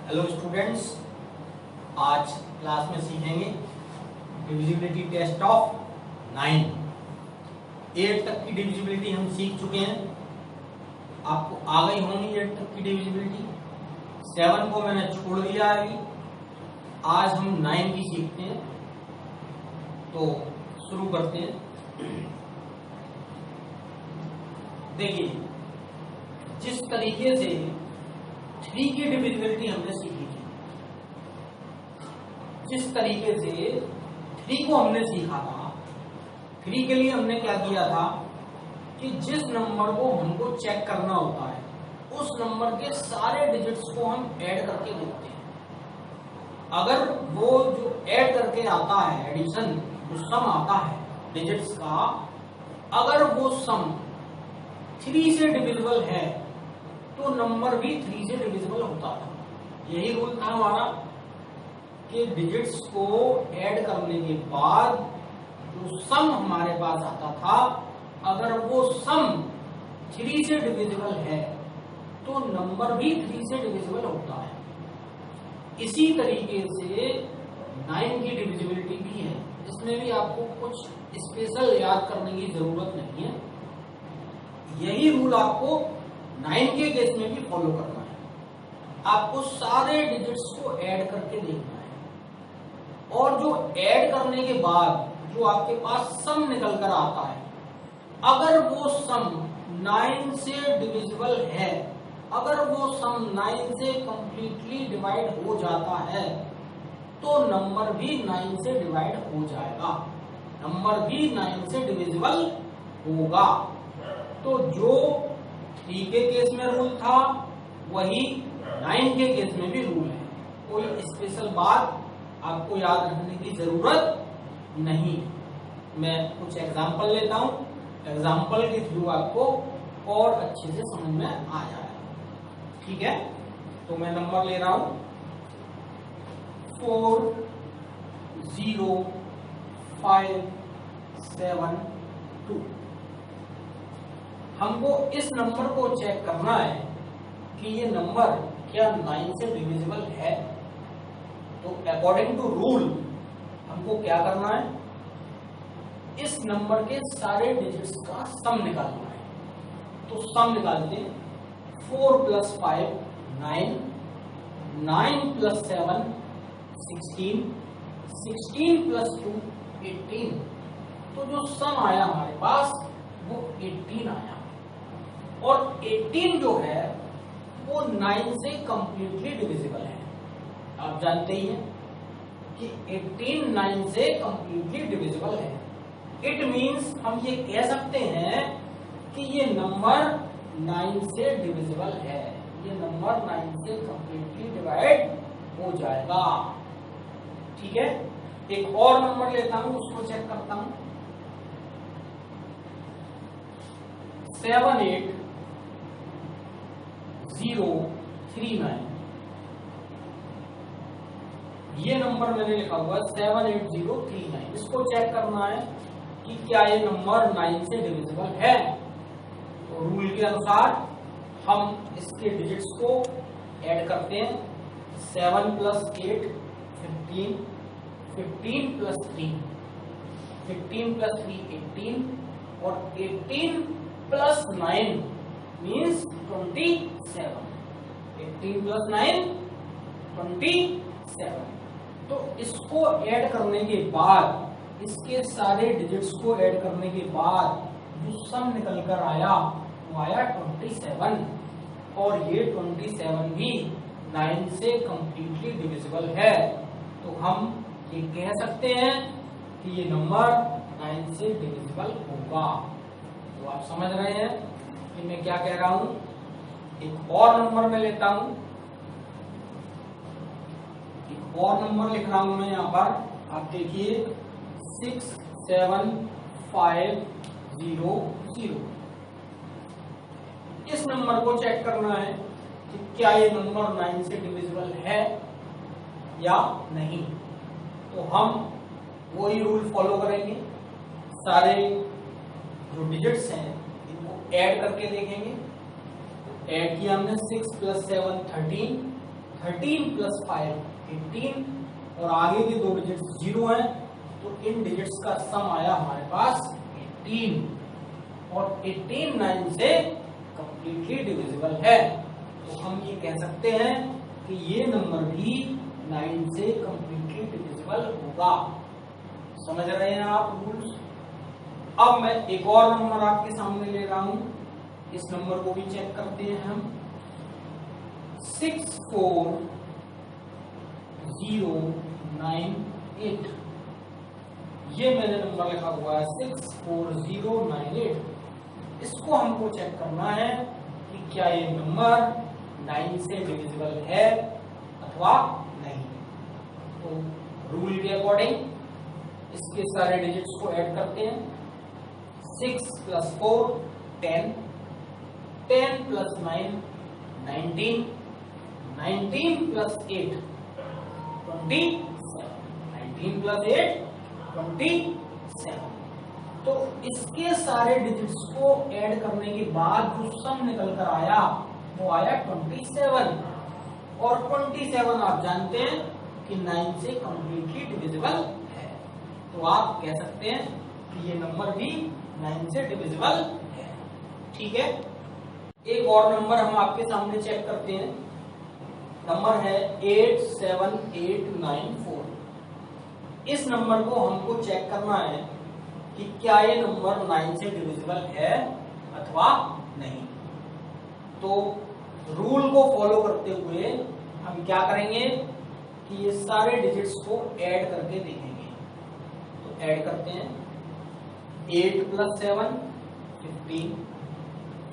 Hello students, आज class में सीखेंगे डिविजिबिलिटी टेस्ट ऑफ 9। 8 तक की डिविजिबिलिटी हम सीख चुके हैं। आपको आ गई होंगी 8 तक की डिविजिबिलिटी। 7 को मैंने छोड़ दिया है अभी। आज हम 9 की सीखते हैं, तो शुरू करते हैं। देखिए, जिस तरीके से 3 की डिविजिबिलिटी हमने सीखी थी, जिस तरीके से 3 को हमने सीखा था, 3 के लिए हमने क्या किया था कि जिस नंबर को हमको चेक करना होता है उस नंबर के सारे डिजिट्स को हम ऐड करके देखते हैं। अगर वो जो ऐड करके आता है, एडिशन जो सम आता है डिजिट्स का, अगर वो सम 3 से डिविजिबल है तो नंबर भी 3 से डिविजिबल होता था। यही रूल था हमारा कि डिजिट्स को ऐड करने के बाद जो सम हमारे पास आता था, अगर वो सम 3 से डिविजिबल है तो नंबर भी 3 से डिविजिबल होता है। इसी तरीके से 9 की डिविजिबिलिटी भी है। इसमें भी आपको कुछ स्पेशल याद करने की जरूरत नहीं है। यही रूल आपको 9 के केस में भी फॉलो करना है। आपको सारे डिजिट्स को ऐड करके देखना है, और जो ऐड करने के बाद जो आपके पास सम निकल कर आता है, अगर वो सम 9 से डिविजिबल है, अगर वो सम 9 से कंप्लीटली डिवाइड हो जाता है तो नंबर भी 9 से डिवाइड हो जाएगा, नंबर भी 9 से डिविजिबल होगा। तो जो 3 के केस में रूल था वही 9 के केस में भी रूल है। कोई स्पेशल बात आपको याद रखने की जरूरत नहीं। मैं कुछ एग्जांपल लेता हूं, एग्जांपल के थ्रू आपको और अच्छे से समझ में आ जाएगा। ठीक है, तो मैं नंबर ले रहा हूं 4 0 5 7 2। हमको इस नंबर को चेक करना है कि ये नंबर क्या 9 से डिविजिबल है। तो अकॉर्डिंग टू रूल हमको क्या करना है, इस नंबर के सारे डिजिट्स का सम निकालना है। तो सम निकालते हैं। 4 + 5 9, 9 + 7 16, 16 + 2 18। तो जो सम आया हमारे पास वो 18 आया, और 18 जो है वो 9 से कंप्लीटली डिविजिबल है। आप जानते ही हैं कि 18 9 से कंप्लीटली डिविजिबल है। इट मींस हम ये कह सकते हैं कि ये नंबर 9 से डिविजिबल है, ये नंबर 9 से कंप्लीटली डिवाइड हो जाएगा। ठीक है, एक और नंबर लेता हूं, उसको चेक करता हूं। 7 8 0 3 9। ये नंबर मैंने लिखा हुआ है 7 8 0 3 9। इसको चेक करना है कि क्या ये नंबर 9 से डिविजिबल है। तो रूल के अनुसार हम इसके डिजिट्स को ऐड करते हैं। 7 + 8 15, 15 + 3 15 + 3 18, और 18 + 9 मीन्स 27। 18 + 9 27। तो इसको ऐड करने के बाद, इसके सारे डिजिट्स को ऐड करने के बाद जो सम निकल कर आया वो आया 27, और ये 27 भी 9 से कंप्लीटली डिविजिबल है। तो हम ये कह सकते हैं कि ये नंबर 9 से डिविजिबल होगा। तो आप समझ रहे हैं कि मैं क्या कह रहा हूं। एक और नंबर में लेता हूं, एक और नंबर लिख रहा हूं मैं यहां पर। आप देखिए 6 7 5 0 0। इस नंबर को चेक करना है कि क्या ये नंबर 9 से डिविजिबल है या नहीं। तो हम वही रूल फॉलो करेंगे, सारे जो डिजिट्स हैं इनको ऐड करके देखेंगे। ऐड किया हमने 6 + 7 13, 13 प्लस 5 18 और आगे के दो डिजिट्स 0 हैं, तो इन डिजिट्स का सम आया हमारे पास 18 और 18 9 से कंप्लीटली डिविजिबल है। तो हम ये कह सकते हैं कि ये नंबर भी 9 से कंप्लीटली डिविजिबल होगा। समझ रहे हैं आप रूल्स? अब मैं एक और नंबर आपके सामने ले रहा हूं, इस नंबर को भी चेक करते हैं हम। 64098, ये मैंने नंबर लिखा हुआ है 64098। इसको हमको चेक करना है कि क्या ये नंबर 9 से डिविजिबल है अथवा नहीं। तो रूल के अकॉर्डिंग इसके सारे डिजिट्स को ऐड करते हैं। 6 प्लस 4 10, 10 प्लस 9 19, 19 प्लस 8 27, 19 प्लस 8 27। तो इसके सारे डिजिट्स को ऐड करने के बाद जो सम निकल कर आया वो आया 27, और 27 आप जानते हैं कि 9 से कंप्लीटली डिविजिबल है। तो आप कह सकते हैं कि ये नंबर भी 9 से डिविजिबल है। ठीक है, एक और नंबर हम आपके सामने चेक करते हैं। नंबर है 87894। इस नंबर को हमको चेक करना है कि क्या ये नंबर 9 से डिविजिबल है अथवा नहीं। तो रूल को फॉलो करते हुए हम क्या करेंगे कि ये सारे डिजिट्स को ऐड करके देखेंगे। तो ऐड करते हैं। 8 प्लस 7 15,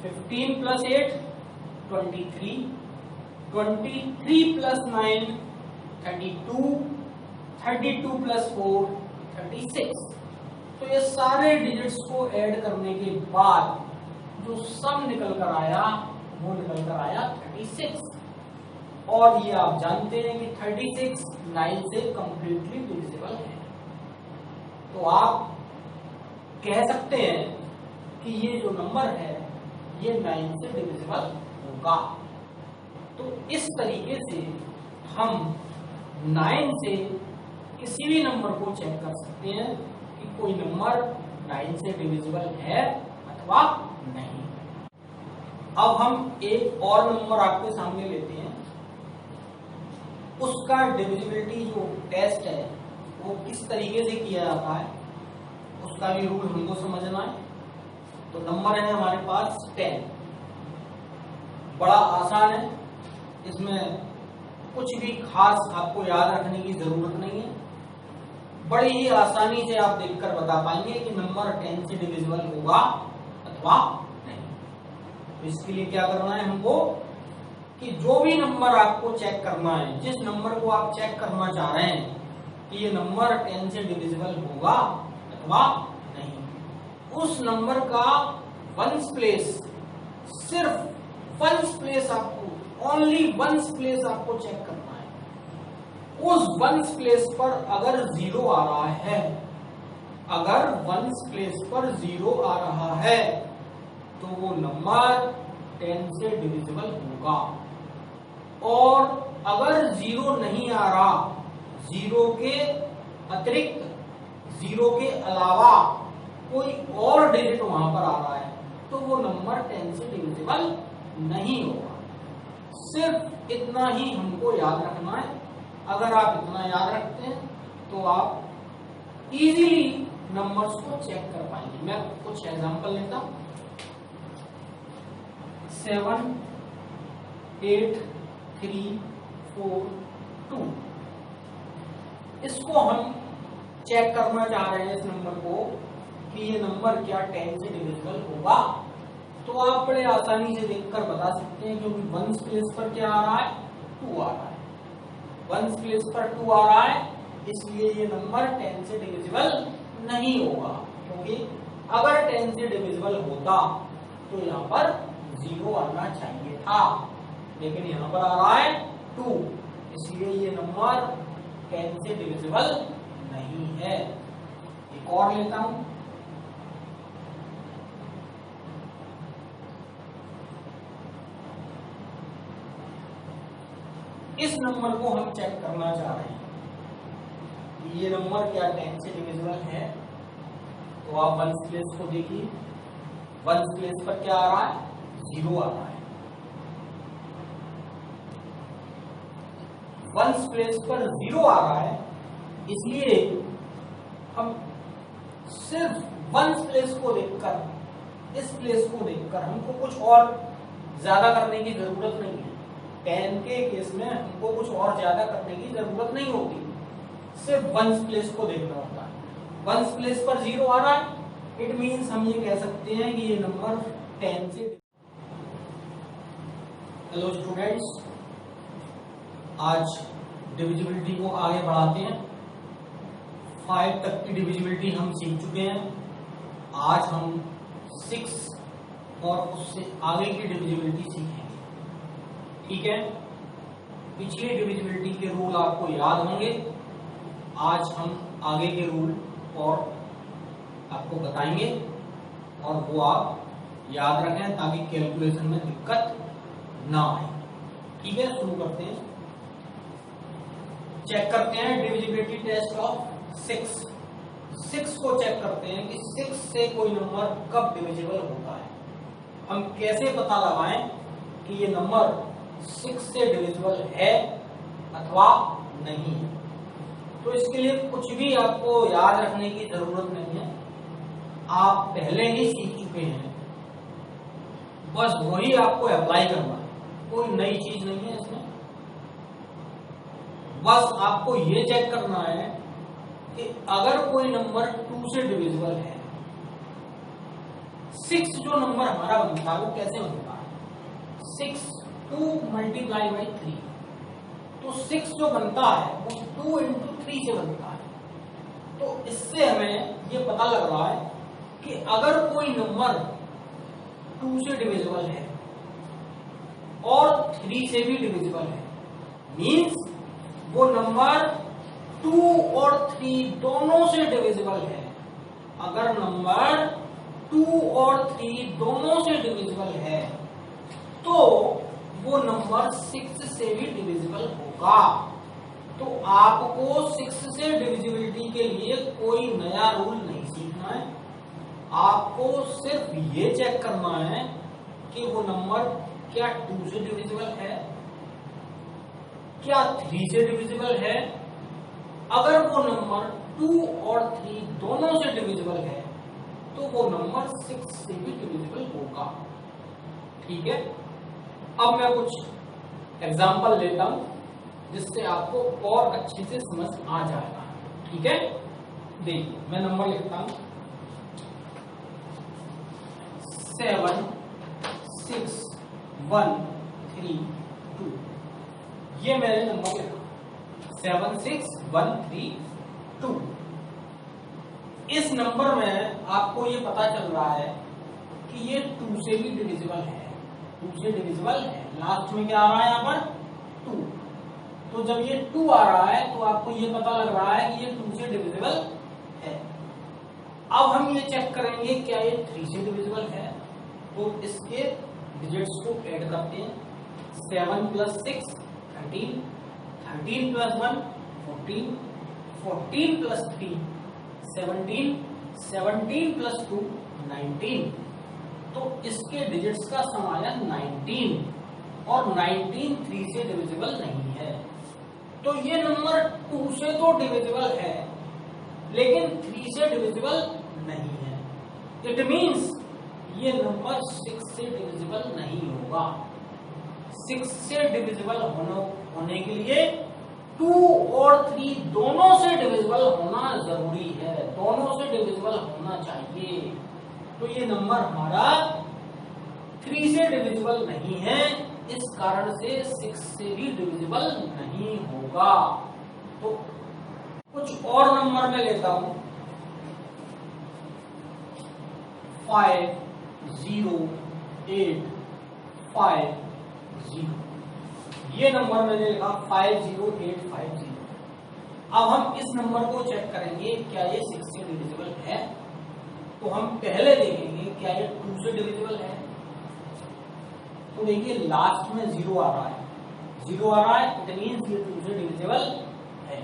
15 प्लस 8 23, 23 प्लस 9 32, 32 प्लस 4 36। तो ये सारे डिजिट्स को ऐड करने के बाद जो सम निकल कर आया वो निकल कर आया 36। और ये आप जानते हैं कि 36 9 से कंप्लीटली डिविजिबल है। तो आप कह सकते हैं कि ये जो नंबर है ये 9 से डिविजिबल होगा। तो इस तरीके से हम 9 से किसी भी नंबर को चेक कर सकते हैं कि कोई नंबर 9 से डिविजिबल है अथवा नहीं। अब हम एक और नंबर आपके सामने लेते हैं। उसका डिविजिबिलिटी जो टेस्ट है वो किस तरीके से किया जाता है उसका भी रूल हमको समझना है। तो नंबर है हमारे पास 10। बड़ा आसान है, इसमें कुछ भी खास आपको याद रखने की जरूरत नहीं है। बड़ी ही आसानी से आप देखकर बता पाएंगे कि नंबर 10 से डिविजिबल होगा अथवा नहीं। तो इसके लिए क्या करना है हमको कि जो भी नंबर आपको चेक करना है, जिस नंबर को आप चेक करना चाह रहे हैं कि ये नंबर 10 से डिविजिबल होगा अथवा नहीं, उस नंबर का वंस प्लेस, सिर्फ वंस प्लेस आपको, ओनली वंस प्लेस आपको चेक करना है। उस वंस प्लेस पर अगर 0 आ रहा है, अगर वंस प्लेस पर 0 आ रहा है तो वो नंबर 10 से डिविजिबल होगा। और अगर 0 नहीं आ रहा, 0 के अतिरिक्त, 0 के अलावा कोई और डिजिट वहां पर आ रहा है तो वो नंबर 10 से डिविजिबल नहीं होगा। सिर्फ इतना ही हमको याद रखना है। अगर आप इतना याद रखते हैं तो आप इजीली नंबर्स को चेक कर पाएंगे। मैं कुछ एग्जांपल लेता हूं। 7 8 3 4 2, इसको हम चेक करना चाह रहे हैं इस नंबर को कि ये नंबर क्या 10 से डिविजिबल होगा। तो आप बड़े आसानी से देखकर बता सकते हैं, क्योंकि वंस प्लेस पर क्या आ रहा है, 2 आ रहा है। वंस प्लेस पर 2 आ रहा है, इसलिए ये नंबर 10 से डिविजिबल नहीं होगा। क्योंकि अगर 10 से डिविजिबल होता तो यहाँ पर 0 आना चाहिए था, लेकिन यहाँ पर आ रहा है 2, इसलिए ये नंबर 10 से डिविजिबल नहीं है। एक और लेता हूं। इस नंबर को हम चेक करना चाह रहे हैं कि ये नंबर क्या 10 से डिविजिबल है, तो आप वंस प्लेस को देखिए। वंस प्लेस पर क्या आ रहा है? 0 आ रहा है। वंस प्लेस पर 0 आ रहा है, इसलिए हम सिर्फ वंस प्लेस को देखकर, इस प्लेस को देखकर हमको कुछ और ज्यादा करने की जरूरत नहीं है। 10 के केस में हमको कुछ और ज्यादा करने की जरूरत नहीं होती, सिर्फ वंस प्लेस को देखना होता है। वंस प्लेस पर 0 आ रहा है, इट मीन्स हम ये कह सकते हैं कि ये नंबर 10 से। हेलो स्टूडेंट्स, आज डिविजिबिलिटी को आगे बढ़ाते हैं। 5 तक की डिविजिबिलिटी हम सीख चुके हैं। आज हम 6 और उससे आगे की डिविजिबिलिटी सीखेंगे। ठीक है, पिछली डिविजिबिलिटी के रूल आपको याद होंगे। आज हम आगे के रूल और आपको बताएंगे और वो आप याद रखें ताकि कैलकुलेशन में दिक्कत ना आए। ठीक है, शुरू करते हैं। चेक करते हैं डिविजिबिलिटी टेस्ट ऑफ 6 को चेक करते हैं कि 6 से कोई नंबर कब डिविजिबल होता है। हम कैसे पता लगाएं कि ये नंबर 6 से डिविजिबल है अथवा नहीं है। तो इसके लिए कुछ भी आपको याद रखने की जरूरत नहीं है, आप पहले ही सीख चुके हैं, बस वही आपको अप्लाई करना है। कोई नई चीज नहीं है इसमें। बस आपको ये चेक करना है कि अगर कोई नंबर 2 से डिविजिबल है, 6 जो नंबर हमारा बनता है वो कैसे बनता है? 6 2 मल्टीप्लाई बाई 3। तो 6 जो बनता है वो 2 इंटू 3 से बनता है। तो इससे हमें ये पता लग रहा है कि अगर कोई नंबर 2 से डिविजिबल है और 3 से भी डिविजिबल है, मीन्स वो नंबर 2 और 3 दोनों से डिविजिबल है। अगर नंबर 2 और 3 दोनों से डिविजिबल है तो वो नंबर 6 से भी डिविजिबल होगा। तो आपको 6 से डिविजिबिलिटी के लिए कोई नया रूल नहीं सीखना है। आपको सिर्फ ये चेक करना है कि वो नंबर क्या 2 से डिविजिबल है, क्या 3 से डिविजिबल है। अगर वो नंबर 2 और 3 दोनों से डिविजिबल है तो वो नंबर 6 से भी डिविजिबल होगा। ठीक है, अब मैं कुछ एग्जांपल लेता हूं जिससे आपको और अच्छे से समझ आ जाएगा। ठीक है, देखिए मैं नंबर लिखता हूं 7 6 1 3 2। ये मैंने नंबर लिखा 7 6 1 3 2। इस नंबर में आपको ये पता चल रहा है कि ये 2 से भी डिविजिबल है। 2 से डिविजिबल है, लास्ट में क्या आ रहा है यहाँ पर? 2। तो जब ये 2 आ रहा है तो आपको ये पता लग रहा है कि ये 2 से डिविजिबल है। अब हम ये चेक करेंगे क्या ये 3 से डिविजिबल है। तो इसके डिजिट्स को ऐड करते हैं। 7 प्लस 6 13, 13 प्लस 1 14, 14 प्लस 3 17, 17 प्लस 2 19। तो इसके डिजिट्स का सम आया 19 और 19 3 से डिविजिबल नहीं है। तो ये नंबर 2 से तो डिविजिबल है लेकिन 3 से डिविजिबल नहीं है। इट मीन्स ये नंबर 6 से डिविजिबल नहीं होगा। 6 से डिविजिबल होने के लिए 2 और 3 दोनों से डिविजिबल होना जरूरी है, दोनों से डिविजिबल होना चाहिए। तो ये नंबर हमारा 3 से डिविजिबल नहीं है, इस कारण से 6 से भी डिविजिबल नहीं होगा। तो कुछ और नंबर में लेता हूं 5 0 8 5 0। ये नंबर मैंने लिखा 50850। अब हम इस नंबर को चेक करेंगे क्या ये 6 से डिविजिबल है। तो हम पहले देखेंगे क्या ये 2 से डिविजिबल है। तो देखिए लास्ट में 0 आ रहा है, 0 आ रहा है, इट मींस ये 2 से डिविजिबल है।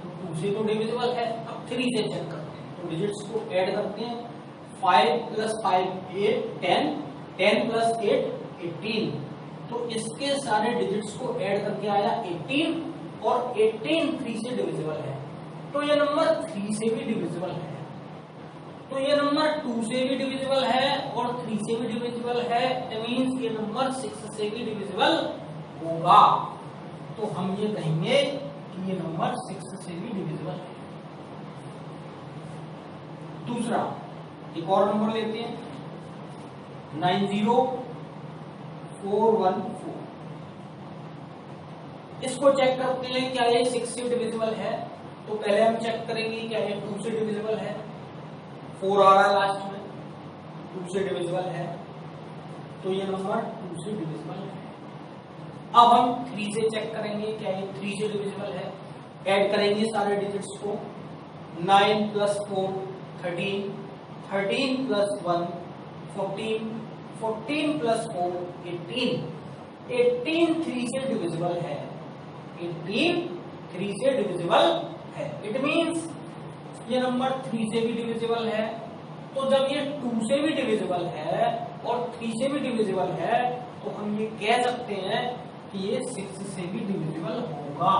तो 2 से तो डिविजिबल है। अब 3 से चेक करते हैं, तो डिजिट्स को ऐड करते हैं। 5 + 5 8 10, 10 + 8 18। तो इसके सारे डिजिट्स को ऐड करके आया 18, और 18 3 से डिविजिबल है। तो ये नंबर 3 से भी डिविजिबल है। तो ये नंबर 2 से भी डिविजिबल है और 3 से भी डिविजिबल है। इट मींस ये नंबर 6 से भी डिविजिबल होगा। तो हम ये कहेंगे कि ये नंबर 6 से भी डिविजिबल है। दूसरा एक और नंबर लेते हैं, 90414। इसको चेक करते हैं क्या ये 6 से डिविजिबल है। तो पहले हम चेक करेंगे क्या ये 2 से डिविजिबल है। 4 आ रहा है लास्ट में, 2 से डिविजिबल है। तो ये नंबर 2 से डिविजिबल है। अब हम 3 से चेक करेंगे क्या ये 3 से डिविजिबल है। ऐड करेंगे सारे डिजिट्स को। 9 + 4 13, 13 + 1 14, 14 + 4 18, 18 3 से डिविजिबल है। 18 3 से डिविजिबल है। इट मींस ये नंबर 3 से भी डिविजिबल है। तो जब ये 2 से भी डिविजिबल है और 3 से भी डिविजिबल है, तो हम ये कह सकते हैं कि ये 6 से भी डिविजिबल होगा।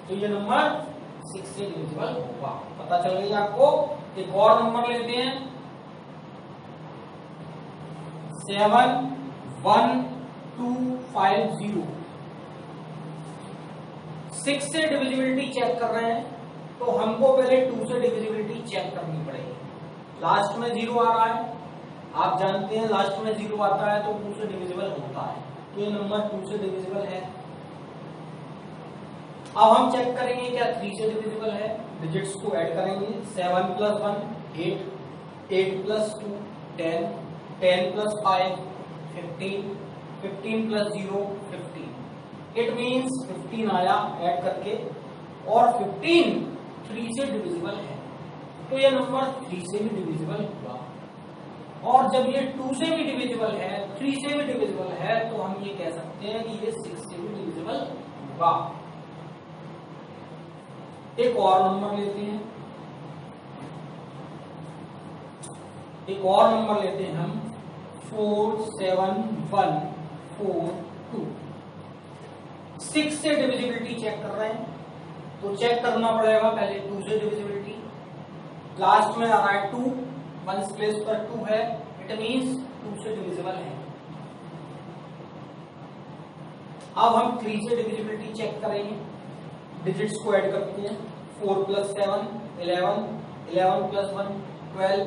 तो ये नंबर 6 से डिविजिबल होगा। पता चल गई आपको। एक और नंबर लेते हैं, 71250। 6 से डिविजिबिलिटी चेक कर रहे हैं, तो हमको पहले 2 से डिविजिबिलिटी चेक करनी पड़ेगी। लास्ट में 0 आ रहा है, आप जानते हैं लास्ट में 0 आता है तो 2 से डिविजिबल होता है। तो ये नंबर 2 से डिविजिबल है। अब हम चेक करेंगे क्या 3 से डिविजिबल है। डिजिट्स को ऐड करेंगे। 7 + 1 8, 8 + 2 10, 10 + 5 15, 15 + 0 15। इट मींस 15 आया ऐड करके, और 15 3 से डिविजिबल है। तो ये नंबर 3 से भी डिविजिबल हुआ। और जब ये 2 से भी डिविजिबल है, 3 से भी डिविजिबल है, तो हम ये कह सकते हैं कि ये 6 से भी डिविजिबल होगा। एक और नंबर लेते हैं, एक और नंबर लेते हैं हम 47142। 6 से डिविजिबिलिटी चेक कर रहे हैं, तो चेक करना पड़ेगा पहले 2 से डिविजिबिलिटी। लास्ट में आ रहा है 2, 1 प्लेस पर 2 है, इट मींस 2 से डिविजिबल है। अब हम 3 से डिविजिबिलिटी चेक करेंगे। डिजिट्स को ऐड करते हैं। 4 + 7 11, 11 + 1 12,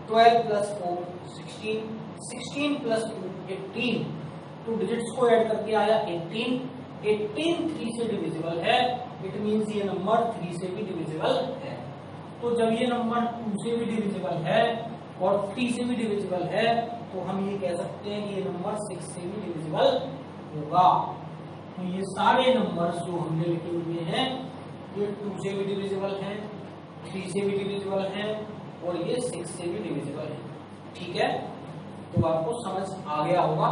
12 + 4 16, 16 + 2 18। तो डिजिट्स को ऐड करके आया 18, 18 3 से डिविजिबल है। इट मींस ये नंबर 3 से भी डिविजिबल है। तो जब ये नंबर 2 से भी डिविजिबल है और 3 से भी डिविजिबल है, तो हम ये कह सकते हैं कि ये नंबर 6 से भी डिविजिबल होगा। तो ये सारे नंबर्स जो हमने लिखे हुए हैं, ये 2 से भी डिविजिबल हैं, 3 से भी डिविजिबल हैं, और ये 6 से भी डिविजिबल है। ठीक है, तो आपको समझ आ गया होगा।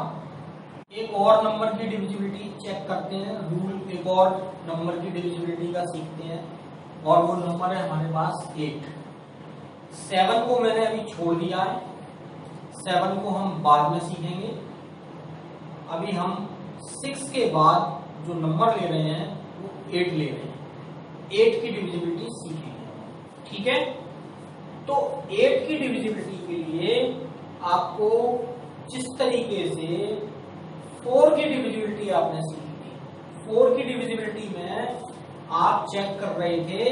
एक और नंबर की डिविजिबिलिटी चेक करते हैं। रूल एक और नंबर की डिविजिबिलिटी का सीखते हैं, और वो नंबर है हमारे पास 8। 7 को मैंने अभी छोड़ दिया है, 7 को हम बाद में सीखेंगे। अभी हम 6 के बाद जो नंबर ले रहे हैं वो 8 ले रहे हैं। 8 की डिविजिबिलिटी सीखेंगे। ठीक है, तो 8 की डिविजिबिलिटी के लिए आपको जिस तरीके से 4 की डिविजिबिलिटी आपने सीखी थी, 4 की डिविजिबिलिटी में आप चेक कर रहे थे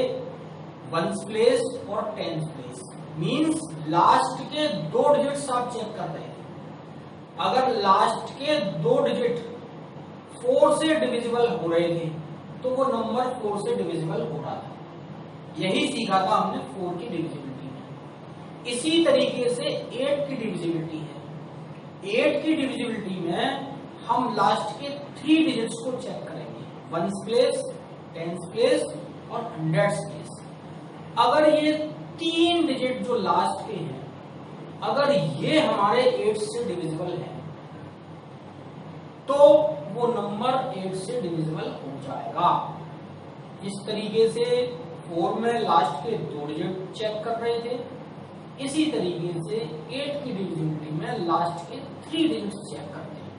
1s प्लेस और 10s प्लेस, मींस लास्ट के 2 डिजिट्स आप चेक कर रहे थे। अगर लास्ट के 2 डिजिट 4 से डिविजिबल हो रहे थे, तो वो नंबर 4 से डिविजिबल हो रहा था। यही सीखा था हमने 4 की डिविजिबिलिटी में। इसी तरीके से 8 की डिविजिबिलिटी है। 8 की डिविजिबिलिटी में हम लास्ट के 3 डिजिट्स को चेक करेंगे, 1s प्लेस, 10s प्लेस और 100s प्लेस। अगर ये 3 डिजिट जो लास्ट के हैं, अगर ये हमारे 8 से डिविजिबल है, तो वो नंबर 8 से डिविजिबल हो जाएगा। इस तरीके से 4 में लास्ट के 2 डिजिट चेक कर रहे थे, इसी तरीके से 8 की डिविजिबिलिटी में लास्ट के 3 डिजिट्स चेक करते हैं।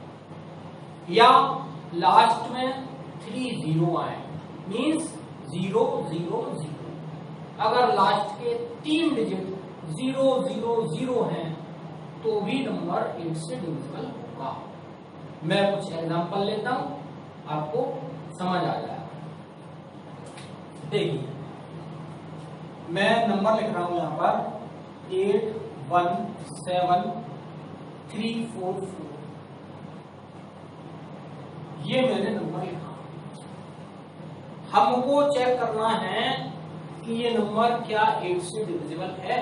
या लास्ट में 3 0 आए मीन्स 0 0 0। अगर लास्ट के 3 डिजिट 0 0 0 हैं तो भी नंबर 8 से डिविजिबल होगा। मैं कुछ एग्जांपल लेता हूं, आपको समझ आ जाएगा। देखिए मैं नंबर लिख रहा हूं यहां पर 8 1 7 3 4 4। ये मैंने नंबर लिखा। हमको चेक करना है कि ये नंबर क्या 8 से डिविजिबल है।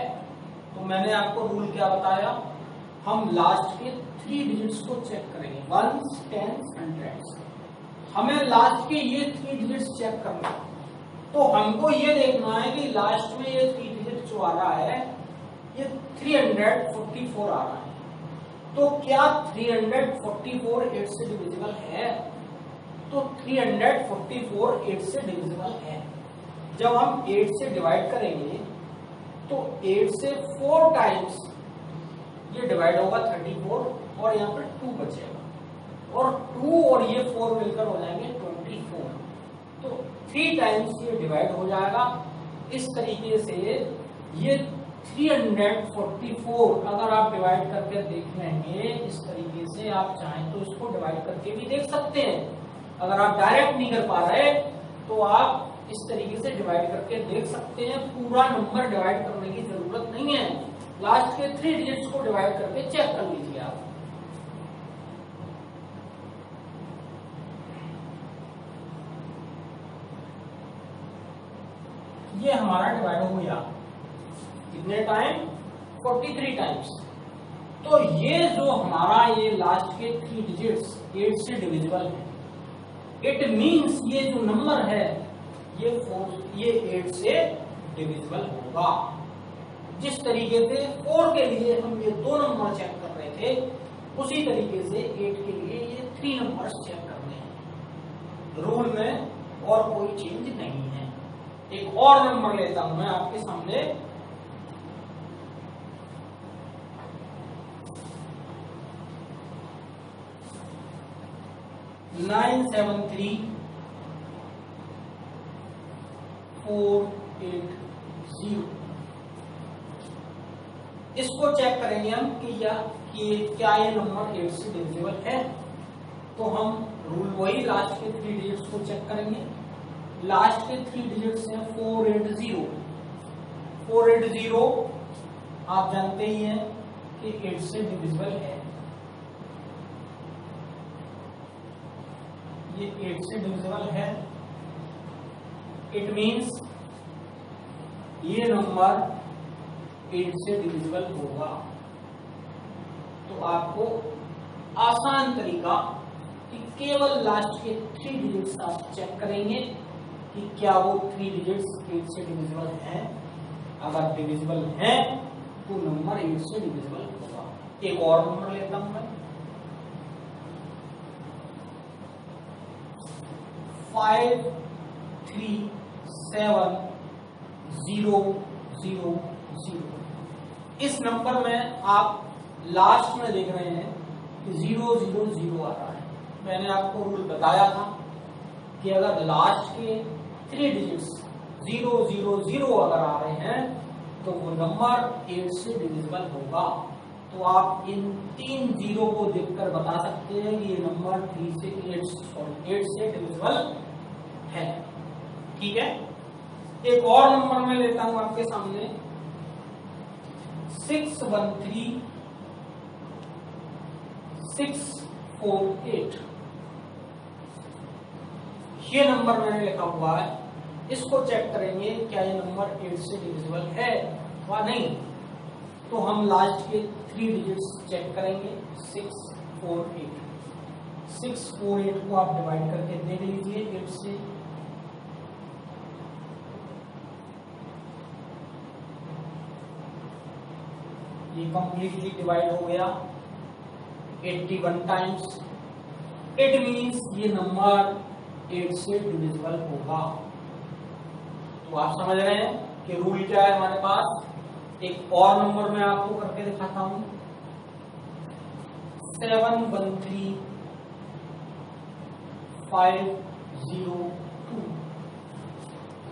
तो मैंने आपको रूल क्या बताया, हम लास्ट के 3 डिजिट्स को चेक करेंगे, 1s 10s 100s। हमें लास्ट के ये 3 डिजिट्स चेक करना है। तो हमको ये देखना है कि लास्ट में ये 3 डिजिट जो आ रहा है ये 344 आ रहा है। तो क्या 344 8 से डिविजिबल है? तो 344 8 से डिविजिबल है। जब हम 8 से डिवाइड करेंगे तो 8 से 4 टाइम्स ये डिवाइड होगा 34 और यहाँ पर 2 बचेगा और 2 और ये 4 मिलकर हो जाएंगे 24। तो 3 टाइम्स ये डिवाइड हो जाएगा। इस तरीके से ये 344 अगर आप डिवाइड करके देख लेंगे, इस तरीके से आप चाहें तो इसको डिवाइड करके भी देख सकते हैं। अगर आप डायरेक्ट नहीं कर पा रहे तो आप इस तरीके से डिवाइड करके देख सकते हैं। पूरा नंबर डिवाइड करने की जरूरत नहीं है, लास्ट के 3 डिजिट्स को डिवाइड करके चेक कर लीजिए आप। ये हमारा डिवाइड हो गया कितने टाइम? 43 टाइम्स। तो ये जो हमारा ये लास्ट के 3 डिजिट्स 8 से डिविजिबल है। इट मीन्स ये जो नंबर है ये 8 से डिविजिबल होगा। जिस तरीके से 4 के लिए हम ये 2 नंबर चेक कर रहे थे, उसी तरीके से 8 के लिए ये 3 नंबर्स चेक करने हैं। रूल में और कोई चेंज नहीं है। एक और नंबर लेता हूं मैं आपके सामने। नाइन 7 3 4 8 0। इसको चेक करेंगे हम कि क्या ये नंबर 8 से डिविजिबल है। तो हम रूल वही लास्ट के 3 डिजिट्स को चेक करेंगे। लास्ट के 3 डिजिट्स हैं 480। 480 आप जानते ही हैं कि 8 से डिविजिबल है। ये 8 से डिविजिबल है। इट मीन्स ये नंबर 8 से डिविजिबल होगा। तो आपको आसान तरीका कि केवल लास्ट के 3 डिजिट्स आप चेक करेंगे कि क्या वो 3 डिजिट्स 8 से डिविजिबल हैं। अगर डिविजिबल हैं तो नंबर 8 से डिविजिबल होगा। एक और नंबर लेता हूं मैं 5 3 7 0 0 0। इस नंबर में आप लास्ट में देख रहे हैं कि 0 0 0 आ रहा है। मैंने आपको रूल बताया था कि अगर लास्ट के 3 डिजिट्स 0 0 0 अगर आ रहे हैं तो वो नंबर 8 से डिविजिबल होगा। तो आप इन 3 0 को देखकर बता सकते हैं कि ये नंबर 8 से डिविजिबल है। ठीक है। एक और नंबर मैं लेता हूं आपके सामने 613 648। ये नंबर मैंने लिखा हुआ है। इसको चेक करेंगे क्या ये नंबर 8 से डिविजिबल है या नहीं। तो हम लास्ट के 3 डिजिट्स चेक करेंगे 648। 648 को आप डिवाइड करके देख लीजिए 8 से। ये कंप्लीटली डिवाइड हो गया 81 टाइम्स। इट मीन्स ये नंबर 8 से डिविजिबल होगा। तो आप समझ रहे हैं कि रूल क्या है हमारे पास। एक और नंबर मैं आपको करके दिखाता हूं, 713502।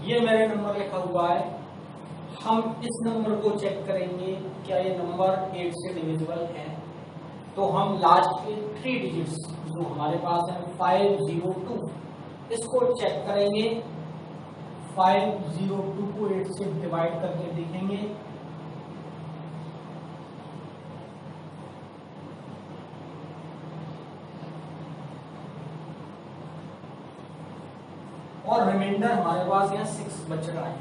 ये मेरे नंबर लिखा हुआ है। हम इस नंबर को चेक करेंगे क्या ये नंबर 8 से डिविजिबल है। तो हम लास्ट के 3 डिजिट्स जो हमारे पास है 502, इसको चेक करेंगे। 502 को 8 से डिवाइड करके देखेंगे। और रिमाइंडर हमारे पास यहाँ 6 बच रहा है।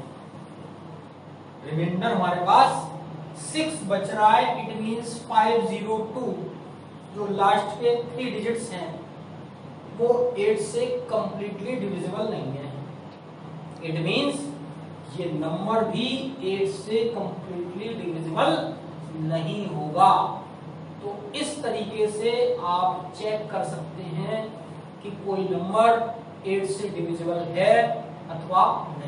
रिमाइंडर हमारे पास 6 बच रहा है। इट मीन्स 502 जो लास्ट के 3 डिजिट्स हैं वो 8 से कंप्लीटली डिविजिबल नहीं है। इट मीन्स ये नंबर भी 8 से कंप्लीटली डिविजिबल नहीं होगा। तो इस तरीके से आप चेक कर सकते हैं कि कोई नंबर 8 से डिविजिबल है अथवा नहीं।